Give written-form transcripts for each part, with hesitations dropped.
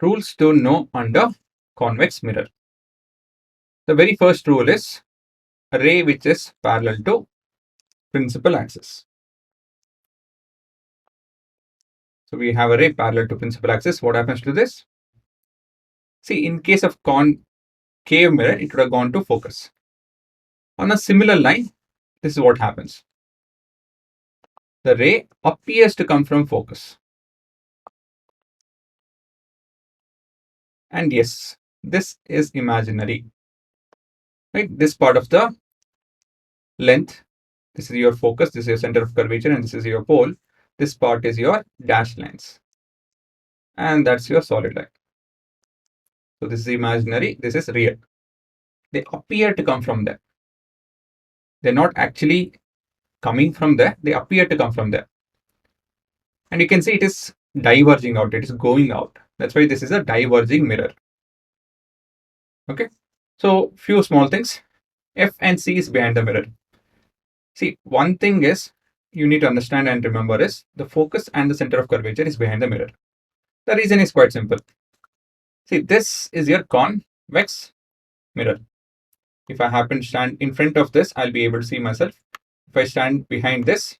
rules to know under convex mirror. The very first rule is a ray which is parallel to principal axis. So we have a ray parallel to principal axis. What happens to this? See, in case of concave mirror, it would have gone to focus. On a similar line, this is what happens. The ray appears to come from focus. And yes, this is imaginary. Right? This part of the length, this is your focus, this is your center of curvature, and this is your pole. This part is your dashed lines. And that's your solid line. So this is imaginary, this is real. They appear to come from there. They're not actually coming from there, they appear to come from there. And you can see it is diverging out, it is going out. That's why this is a diverging mirror. Okay, so few small things. F and C is behind the mirror. See, one thing is you need to understand and remember is the focus and the center of curvature is behind the mirror. The reason is quite simple. See, this is your convex mirror. If I happen to stand in front of this, I'll be able to see myself. If I stand behind this,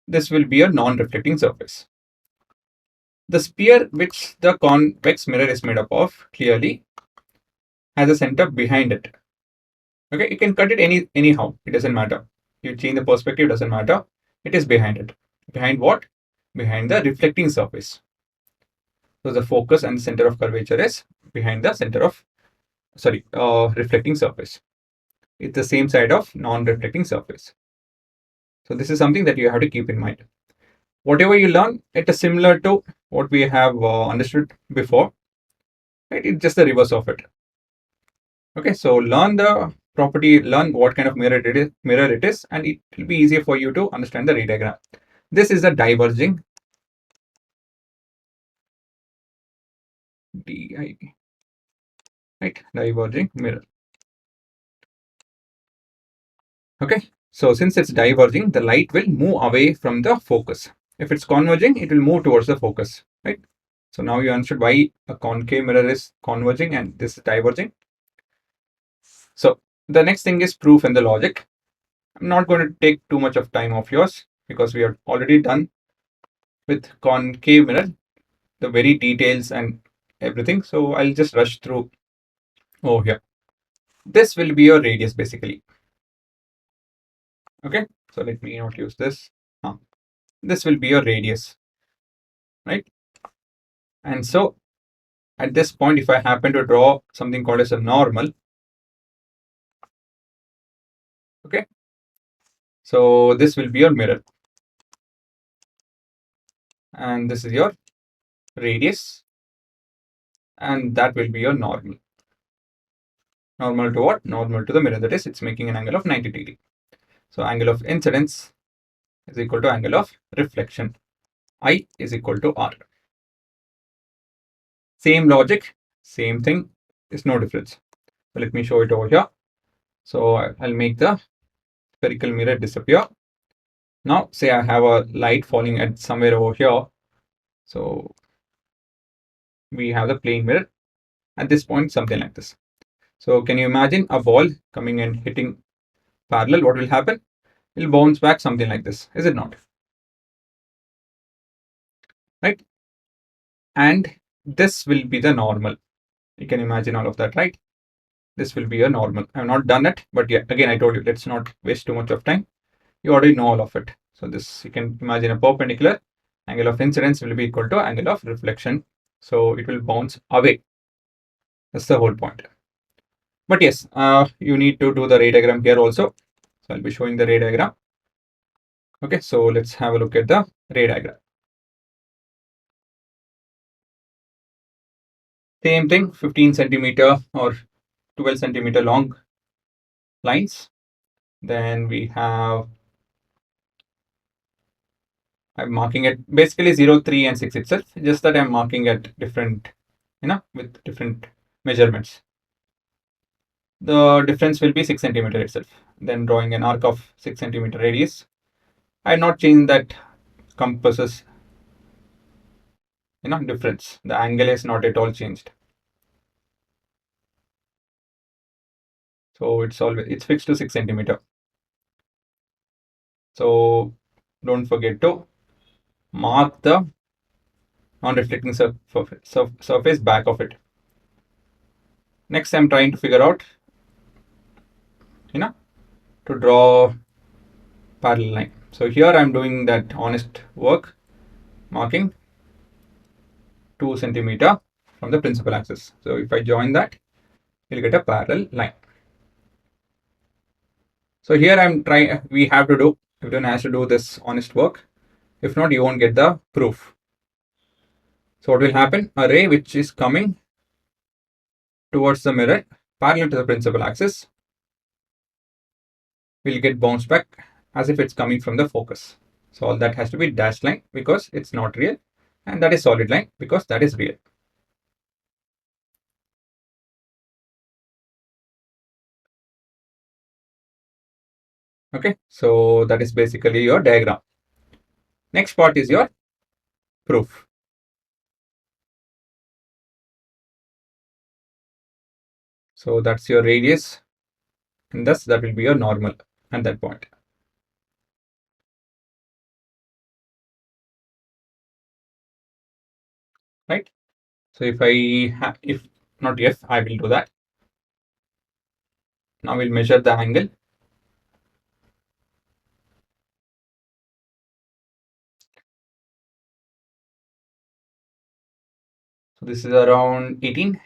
this will be a non-reflecting surface. The sphere which the convex mirror is made up of clearly has a center behind it. Okay, you can cut it anyhow, it doesn't matter. You change the perspective, doesn't matter. It is behind it. Behind what? Behind the reflecting surface. So the focus and the center of curvature is behind the center of, reflecting surface. It's the same side of non-reflecting surface. So this is something that you have to keep in mind. Whatever you learn, it is similar to what we have understood before. Right? It's just the reverse of it. Okay, so learn the property, learn what kind of mirror it is, and it will be easier for you to understand the ray diagram. This is a diverging diverging mirror. Okay, so since it's diverging, the light will move away from the focus. If it's converging, it will move towards the focus, right? So now you understood why a concave mirror is converging and this is diverging. So the next thing is proof and the logic. I'm not going to take too much of time of yours because we are already done with concave mirror, the very details and everything. So I'll just rush through over here. This will be your radius basically. Okay, so let me not use this. This will be your radius, right? And so at this point, if I happen to draw something called as a normal, okay, so this will be your mirror. And this is your radius. And that will be your normal. Normal to what? Normal to the mirror. That is, it's making an angle of 90 degrees. So angle of incidence is equal to angle of reflection. I is equal to R. Same logic, same thing, is no difference. So let me show it over here. So I'll make the spherical mirror disappear. Now say I have a light falling at somewhere over here. So we have the plane mirror at this point, something like this. So can you imagine a ball coming and hitting parallel? What will happen? It will bounce back something like this, is it not? Right? And this will be the normal. You can imagine all of that, right? This will be a normal. I've not done it, but yeah, again, I told you, let's not waste too much of time. You already know all of it. So this, you can imagine a perpendicular. Angle of incidence will be equal to angle of reflection. So it will bounce away. That's the whole point. But yes, you need to do the ray diagram here also. So I'll be showing the ray diagram. Okay, so let's have a look at the ray diagram. Same thing, 15 centimeter or 12 centimeter long lines. Then we have, I'm marking it basically 0, 3 and 6 itself, just that I'm marking at different, with different measurements. The difference will be 6 centimeter itself. Then drawing an arc of 6 centimeter radius. I have not changed that compasses difference. The angle is not at all changed. So it's fixed to 6 centimeter. So don't forget to mark the non-reflecting surface back of it. Next, I'm trying to figure out, to draw parallel line. So here I'm doing that honest work, marking 2 centimeter from the principal axis. So if I join that, you'll get a parallel line. So here everyone has to do this honest work. If not, you won't get the proof. So what will happen? A ray which is coming towards the mirror parallel to the principal axis will get bounced back as if it's coming from the focus. So all that has to be dashed line because it's not real, and that is solid line because that is real. Okay, so that is basically your diagram. Next part is your proof. So that's your radius, and thus that will be your normal at that point. Right? So if not if, I will do that. Now we'll measure the angle. So this is around 18,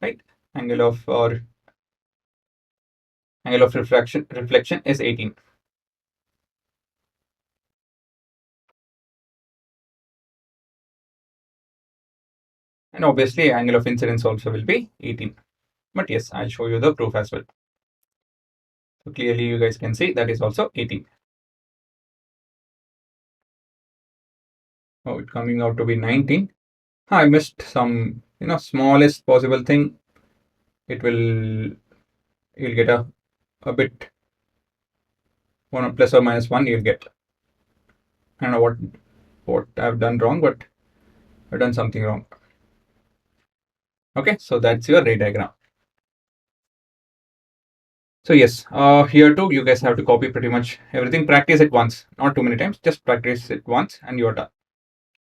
right? Angle of reflection is 18. And obviously angle of incidence also will be 18. But yes, I'll show you the proof as well. So clearly you guys can see that is also 18. Oh, it's coming out to be 19. I missed some, smallest possible thing. You'll get a bit, one plus or minus one you'll get. I don't know what I've done wrong, but I've done something wrong. Okay, so that's your ray diagram. So yes, here too, you guys have to copy pretty much everything. Practice it once, not too many times. Just practice it once and you're done.